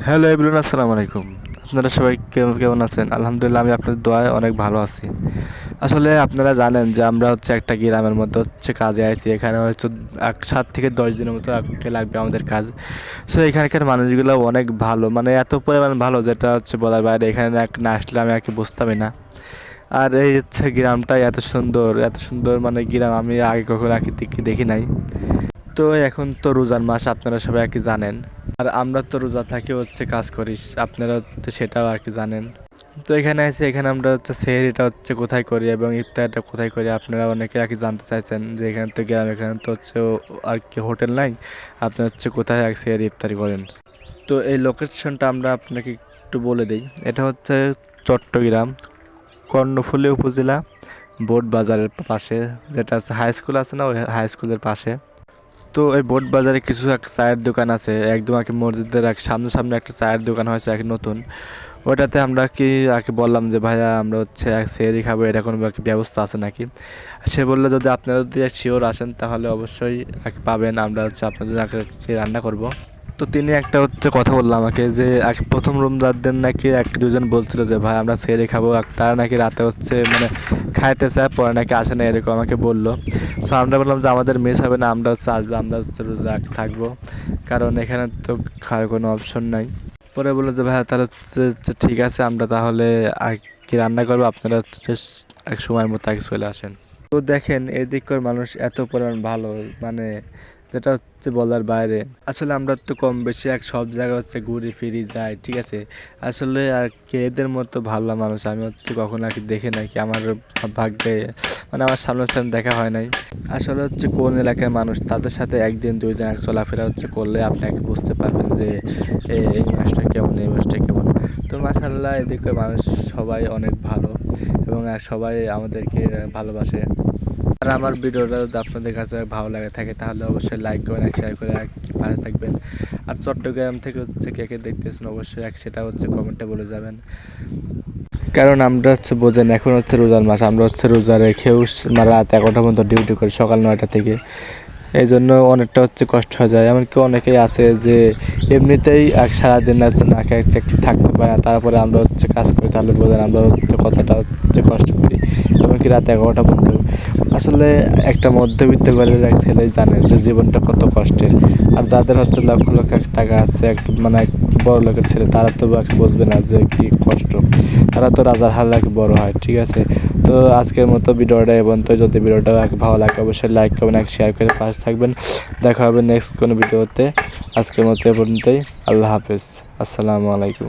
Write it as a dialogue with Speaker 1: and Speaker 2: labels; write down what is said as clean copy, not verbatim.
Speaker 1: Hello everyone, আসসালামু আলাইকুম। আপনারা সবাই কেমন আছেন? আলহামদুলিল্লাহ, আমি আপনাদের দোয়ায় অনেক ভালো আছি। আসলে আপনারা জানেন যে আমরা একটা গ্রামের মধ্যে কাজে আছি। এখানে হয়তো 7 থেকে 10 দিনের মতো লাগবে আমাদের কাজ। সো এখানকার মানুষগুলো অনেক ভালো, মানে এত পরিমাণ ভালো যেটা বলার বাইরে। এখানে না আসলে আমি বুঝতামই না। আর এই গ্রামটাই এত সুন্দর, এত সুন্দর, মানে গ্রাম আমি আগে কখনো দেখি নাই। তো এখন তো রোজার মাস, আপনারা সবাই জানেন। আর আমরা তো রোজা থাকি কাজ করি, আপনারা তো সেটাও জানেন। তো এখানে এখানে আমরা সেহরিটা কোথায় করি এবং ইফতারটা কোথায় করি, আপনারা অনেকে জানতে চাইছেন যে এখানে তো গ্রাম, এখানে তো আর কি হোটেল নাই, আপনি কোথায় সেহরি ইফতারি করেন। তো এই লোকেশনটা আমরা আপনাকে একটু বলে দিই। এটা চট্টগ্রাম কর্ণফুলী উপজেলা, বোট বাজারের পাশে, যেটা হাই স্কুল আছে না, ওই হাই স্কুলের পাশে। তো এই বোট বাজারে কিছু একটা চায়ের দোকান আছে, একদম মসজিদের সামনে সামনে একটা চায়ের দোকান হয়েছে নতুন। ওটাতে আমরা বললাম যে ভাইয়া আমরা এক সেহরি খাবো, এটা কোনো ব্যবস্থা আছে নাকি। সে বললো যদি আপনারা শিওর আসেন তাহলে অবশ্যই পাবেন, আমরা আপনাদের জন্য রান্না করব। তো তিনি একটা কথা বললো আমাকে যে প্রথম রমজান দিন নাকি দুজন বলছিল যে ভাই আমরা সেহরি খাবো, তারা নাকি রাতে মানে খাইতে চায়, পরে নাকি আসে না, এরকম আমাকে বললো। সো আমরা বললাম যে আমাদের মিস হবে না, আমরা আসবো, আমরা রোজা থাকবো, কারণ এখানে তো খাওয়ার কোনো অপশন নাই। পরে বললো যে ভাইয়া তাহলে ঠিক আছে, আমরা তাহলে রান্না করবো, আপনারা এক সময় মতো চলে আসেন। তো দেখেন এদিককার মানুষ এত পরিমাণ ভালো, মানে যেটা বলার বাইরে। আসলে আমরা তো কম বেশি সব জায়গায় ঘুরি ফিরি যাই, ঠিক আছে। আসলে এদের মতো ভালো মানুষ আমি কখনো দেখে নাকি আমার ভাগ্যে, মানে আমার সামনে দেখা হয় নাই। আসলে কোন এলাকার মানুষ, তাদের সাথে একদিন দুই দিন চলাফেরা করলে আপনাকে বুঝতে পারবেন যে এই মানুষটা কেমন, এই মানুষটা কেমন। তো মাশাআল্লাহ এদিকে মানুষ সবাই অনেক ভালো এবং সবাই আমাদেরকে ভালোবাসে। আর আমার ভিডিওটা যদি আপনাদের কাছে ভালো লাগে থাকে তাহলে অবশ্যই লাইক করবেন, শেয়ার করে পাশে থাকবেন। আর চট্টগ্রাম থেকে কে কে দেখতেছেন অবশ্যই সেটা কমেন্টে বলে যাবেন। কারণ আমরা বোঝেন এখন রোজার মাস, আমরা রোজা রেখেও রাত 11টা পর্যন্ত ডিউটি করি, সকাল 9টা থেকে। এই জন্য অনেকটা কষ্ট হয়ে যায়। এমনকি অনেকেই আছে যে এমনিতেই সারাদিন না খেয়ে থাকতে পারে না, তারপরে আমরা কাজ করি, তাহলে বোঝেন আমরা কতটা কষ্ট করি, এমনকি রাত 11টা পর্যন্ত। আসলে একটা মধ্যবিত্ত ঘরের এক ছেলে জানে যে জীবনটা কত কষ্টের। আর যাদের লক্ষ লক্ষ টাকা আছে, মানে বড় লোকের ছেলে, তারা তো বুঝবে না যে কি কষ্ট, তারা তো রাজার হাল বড় হয়, ঠিক আছে। তো আজকের মতো ভিডিওটা এবং তো যদি ভিডিওটা ভালো লাগে অবশ্যই লাইক করবেন, শেয়ার করে পাশে থাকবেন। দেখা হবে নেক্সট কোনো ভিডিওতে। আজকের মতো এ পর্যন্তই। আল্লাহ হাফেজ, আসসালামু আলাইকুম।